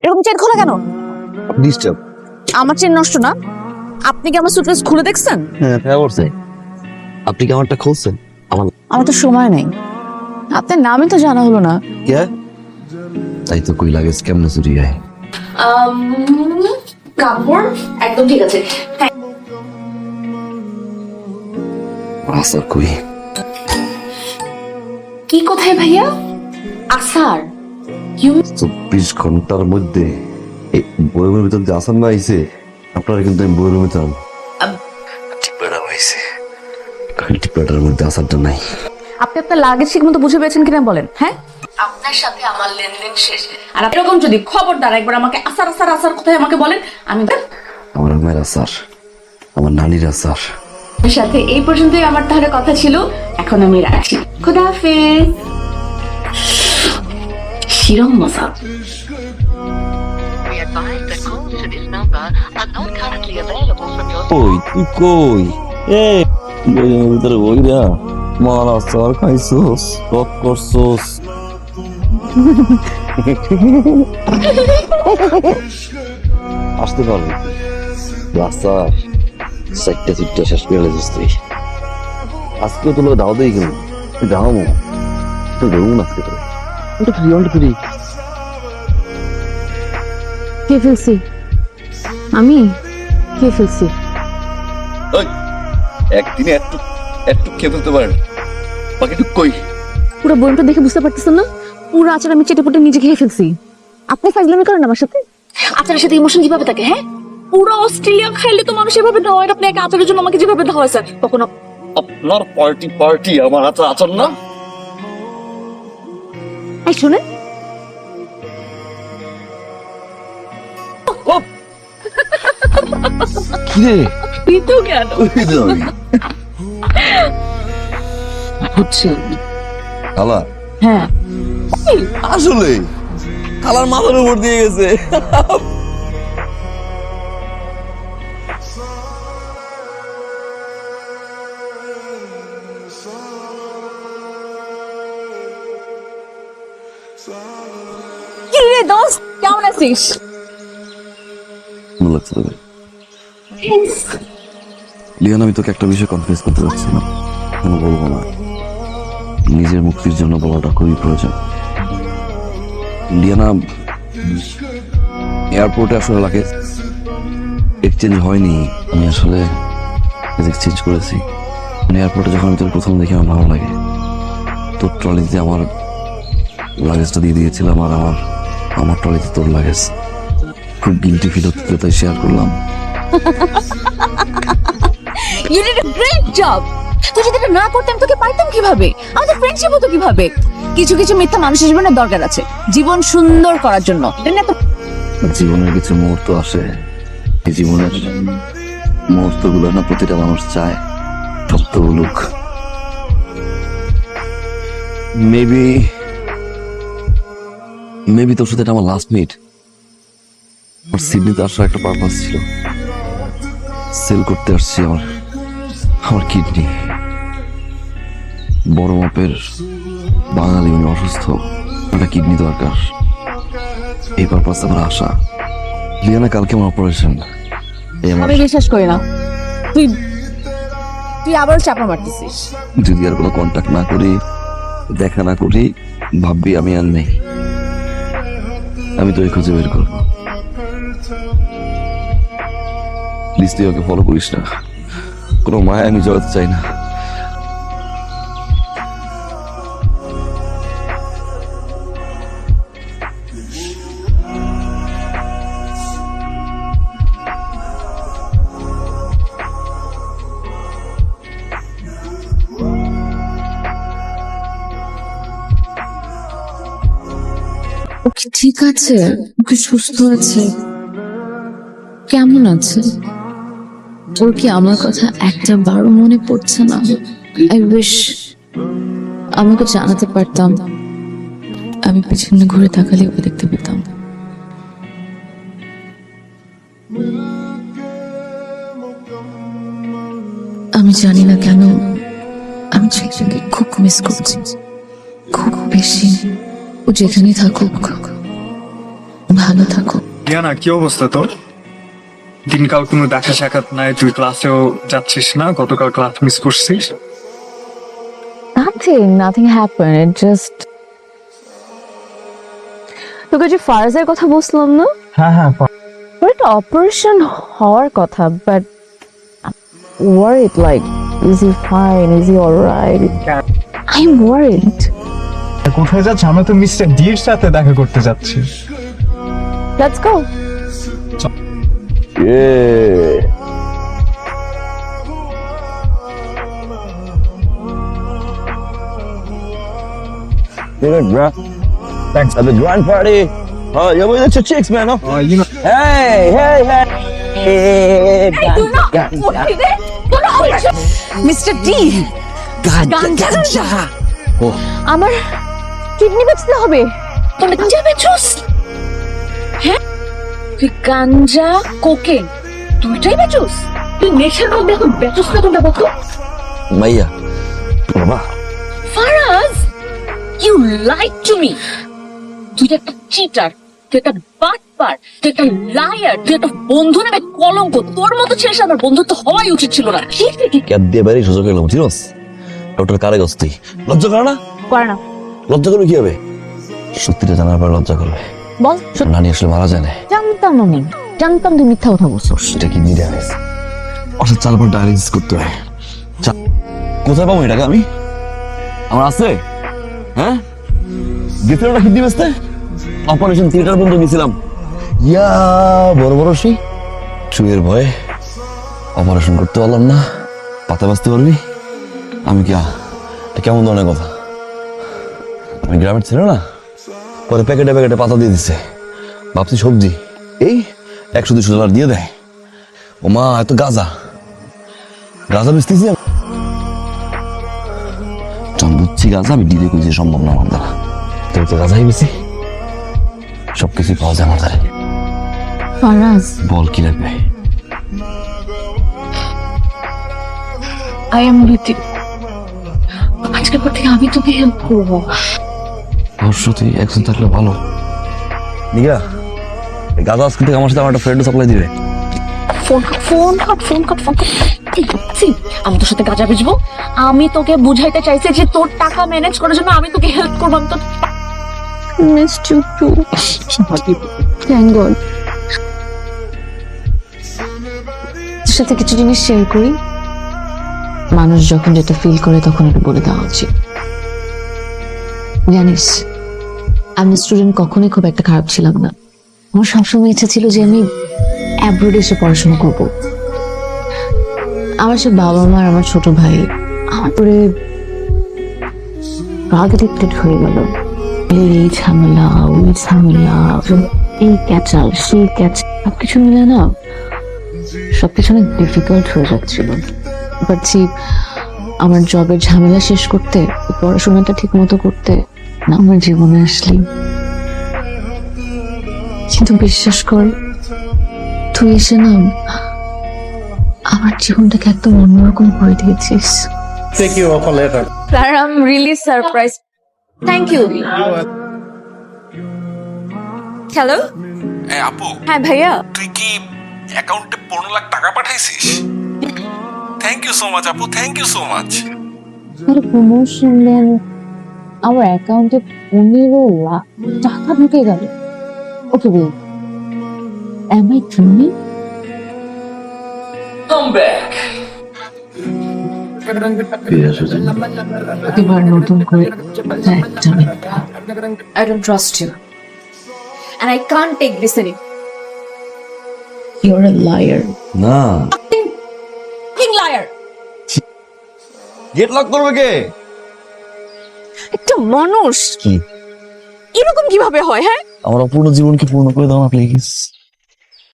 এরকম চেন খোলা কেন? ডিস্টার্ব। আমার চেন নষ্ট না। আপনি কি আমার সুটকেস খুলে দেখছেন? হ্যাঁ হ্যাঁ করছে। আপনি কি আমারটা খুলছেন? আমার তো সময় নেই। আপনার নামই তো জানা হলো না। কে? তাই তো কই লাগেজ কেমনে চুরি হয়? কাপড় একদম ঠিক আছে। হ্যাঁ, আসার কই? কি কোথায় ভাইয়া? আসার 24 ঘন্টার মধ্যে এই বইয়ের ভিতর যে আসার না আইছে, আপনারা কিন্তু আমি বইয়ের ভিতর টিপাটা হয়েছে। টিপাটার মধ্যে আসারটা নাই। আপনি আপনার লাগেজ ঠিক মতো বুঝে পেয়েছেন কিনা বলেন। হ্যাঁ, আপনার সাথে আমার লেনদেন শেষ। আর এরকম যদি খবরদার একবার আমাকে আসার আসার আসার কোথায় আমাকে বলেন, আমি আমার মায়ের আসার, আমার নানির আসার। আপনার সাথে এই পর্যন্তই আমার তাহলে কথা ছিল। এখন আমি রাখছি। খোদা হাফেজ। শিরম মজা। We advise that calls to this number are not currently available from your কই তুই কই? এই বইয়ের ভিতরে বইরা মার আসার খাইছোস, টক করছোস। আসতে পারবি আসার চারটা চিটটা শেষ করে লেছিস তুই। আজকেও তো লোক দাও দেই কেন? তুই দাও মো তুই ধরুন আজকে তো অন্ট ফ্রি কে ফেলছি? আমি কে ফেলছি? একদিনে একটু একটু খেয়ে ফেলতে পারেন, বাকিটু কই? পুরো বইটা দেখে বুঝতে পারতেছেন না? পুরো আচার আমি চেটেপুটে নিজে খেয়ে ফেলছি। আপনি ফাইজলামি করেন আমার সাথে? আচারের সাথে ইমোশন কিভাবে থাকে? হ্যাঁ, পুরো অস্ট্রেলিয়া খাইলে তো মানুষ এভাবে ধাওয়ায়। আপনি একা আচারের জন্য আমাকে যেভাবে ধাওয়ায় স্যার, কখনো আপনার পার্টি আমার হাতে আচার না। এই শুনে কিরে পিতু কেন হচ্ছে? খালা হ্যাঁ, আসলে খালার মাথার উপর দিয়ে গেছে। কি রে দোস্ত, কেমন আছিস? ভালো লাগছে তোকে লিয়ান। আমি তোকে একটা বিষয় কনফিউজ করতে চাচ্ছি না, কোনো বলবো না। নিজের মুক্তির জন্য বলাটা খুবই প্রয়োজন। লিয়ানা, এয়ারপোর্টে আসলে লাগে এক্সচেঞ্জ হয়নি। আমি আসলে এক্সচেঞ্জ করেছি। মানে এয়ারপোর্টে যখন আমি তোর প্রথম দেখি আমার ভালো লাগে। তোর ট্রলিতে আমার লাগেজটা দিয়ে দিয়েছিলাম, আর আমার ট্রলিতে তোর লাগেজ। খুব গিল্টি ফিল হতে তাই শেয়ার করলাম। You did a great job. তুই যদি এটা না করতাম তোকে পাইতাম কিভাবে? আমাদের ফ্রেন্ডশিপ হতো কিভাবে? কিছু কিছু মিথ্যা মানুষের জীবনে দরকার আছে জীবন সুন্দর করার জন্য। এটা না তো জীবনের কিছু মুহূর্ত আসে, এই জীবনের মুহূর্তগুলো না প্রতিটা মানুষ চায় সত্য বলুক। মেবি তোর সাথে এটা আমার লাস্ট মিট। আমার সিডনিতে আসার একটা পারপাস ছিল। সেল করতে আসছি আমার কিডনি। বড় মাপের বাঙালি, আমি অসুস্থ, একটা কিডনি দরকার। এই পারপাস আমার আশা। লিয়ানা, কালকে আমার অপারেশন। আমি বিশ্বাস করি না। তুই আবার চাপা মারতেছিস। যদি আর কোনো কন্ট্যাক্ট না করি, দেখা না করি, ভাববি আমি আর নেই। আমি তোকে খুঁজে বের করবো। প্লিজ তুই ওকে ফলো করিস না। কোনো মায়া আমি জড়াতে চাই না। ওকে ঠিক আছে, ওকে সুস্থ আছে, কেমন আছে? ওর কি আমার কথা একটা বারো মনে পড়ছে না? আই উইশ আমাকে জানাতে পারতাম। আমি পিছনে ঘুরে তাকালে ওকে দেখতে পেতাম। আমি জানি না কেন আমি ছেলেটাকে খুব মিস করছি, খুব বেশি। ও যেখানেই থাকুক ভালো থাকুক। ডিয়ানা, কি অবস্থা তোর? দিনকাল কোনো দেখা সাক্ষাৎ নাই, তুই ক্লাসেও যাচ্ছিস না, গতকাল ক্লাস মিস করছিস। Nothing happened. It just তোকে যে ফারাজের কথা বলছিলাম না, হ্যাঁ, ওর একটা অপারেশন হওয়ার কথা, but worried like is he fine, is he alright? I'm worried. কোথায় যাচ্ছ? আমরা তো মিস্টার ডির সাথে দেখা করতে যাচ্ছি। Let's go. Good, bro. Thanks. At the grand party. Oh, you're with the chicks, man. Oh. You know, Hey. Mister D, Oh, আমার কিডনি বেচতে হবে। তোর গাঞ্জা বেচোস? হ্যাঁ, তুই গাঞ্জা কোকেন দুইটাই বেচোস? তুই নেশার মধ্যে এখন বেচোস না কোনটা বলতো? Maya. Baba. Faraz, you lied to me. তুই একটা চিটার, তুই একটা বাটপার, তুই একটা লায়ার, তুই একটা বন্ধু নামে কলঙ্ক। তোর মতো ছেলের সাথে আমার বন্ধুত্ব হওয়াই উচিত ছিল না। ক্যাব দিয়ে বাড়ি সুযোগ এলাম, চিনস? ডক্টর কারে গস্তি লজ্জা করে না? করে না। লজ্জা করবে কি হবে? সত্যিটা জানার পর লজ্জা করবে। বল। নানি আসলে মারা যায় না। জানতাম আমি, জানতাম তুই মিথ্যা কথা বলছিস। এটা কিডনি ড্যামেজ। অর্থাৎ 4 বার ডায়ালিসিস করতে হয়। কোথায় পাবো এটাকে আমি? আমার আছে? হ্যাঁ, গেছিলাম না কিডনি বেচতে, অপারেশন থিয়েটার পর্যন্ত গেছিলাম। ইয়া বড় সেই চুয়ের ভয়ে অপারেশন করতে পারলাম না। পাতা বাঁচতে পারবি? আমি কি এটা কেমন ধরনের কথা? আমি গ্রামের ছিল না, পরে প্যাকেটে প্যাকেটে পাতা দিয়ে দিছে। ভাবছি সবজি, এই 100-200 দিয়ে দেয়। ও মা, এত গাঁজা বেচতেছি আমি। বুঝছি গাঁজা আমি ডিলে করেছি, সম্ভব না আমার দ্বারা। তুই তো গাঁজাই বেশি, সবকিছু পাওয়া যায় আমার দ্বারা। ফারাজ, বল কি লাগবে? I am with you. আজকের পর থেকে আমি তোকে হেল্প করবো। অবশ্য তুই একজন থাকলে ভালো। নিগা, এই গাঁজা আজকে থেকে আমার সাথে আমার একটা ফ্রেন্ড সাপ্লাই দিবে। Phone cut. আমি তোর সাথে গাঁজা বেচবো? আমি তোকে বুঝাইতে চাইছি যে তোর টাকা ম্যানেজ করার জন্য আমি তোকে হেল্প করবো। আমি তো missed you too. Thank God. তোর সাথে কিছু জিনিস শেয়ার করি। মানুষ যখন যেটা ফিল করে তখন এটা বলে দেওয়া উচিত। জানিস, আমি স্টুডেন্ট কখনোই খুব একটা খারাপ ছিলাম না। আমার সবসময় ইচ্ছা ছিল যে আমি অ্যাব্রোডে এসে পড়াশোনা করবো। আমার সে বাবা মা আর আমার ছোট ভাই আমার পরে ড্রাগ এডিক্টেড হয়ে গেল। এই ঝামেলা, ওই ঝামেলা, এই ক্যাচাল, সেই ক্যাচাল, সবকিছু মিলে না সবকিছু অনেক ডিফিকাল্ট হয়ে যাচ্ছিল। ভাবছি আমার জবের ঝামেলা শেষ করতে, পড়াশোনাটা ঠিক মতো করতে না আমার জীবনে আসলি। কিন্তু বিশ্বাস কর, তুই এসে না আমার জীবনটাকে একদম অন্যরকম করে দিয়েছিস। Take you off a letter. Sir, I'm really surprised. Thank you. Hello? এই আপু, হ্যাঁ ভাইয়া। তুই কি অ্যাকাউন্টে 15 লাখ টাকা পাঠাইছিস? থ্যাংক ইউ সো মাচ আপু, থ্যাংক ইউ সো মাচ। আমার প্রমোশন দেন আমার অ্যাকাউন্টে 15 লাখ টাকা ঢুকে গেল। Okay wait, am I dreaming? এবার নতুন করে একটা মিথ্যা। I don't trust you. And I can't take this anymore. You're a liar. না, Fucking liar! গেট লক করবে কে? একটা মানুষ কি এরকম কিভাবে হয়? হ্যাঁ, আমার অপূর্ণ জীবনকে পূর্ণ করে দাও না প্লিজ।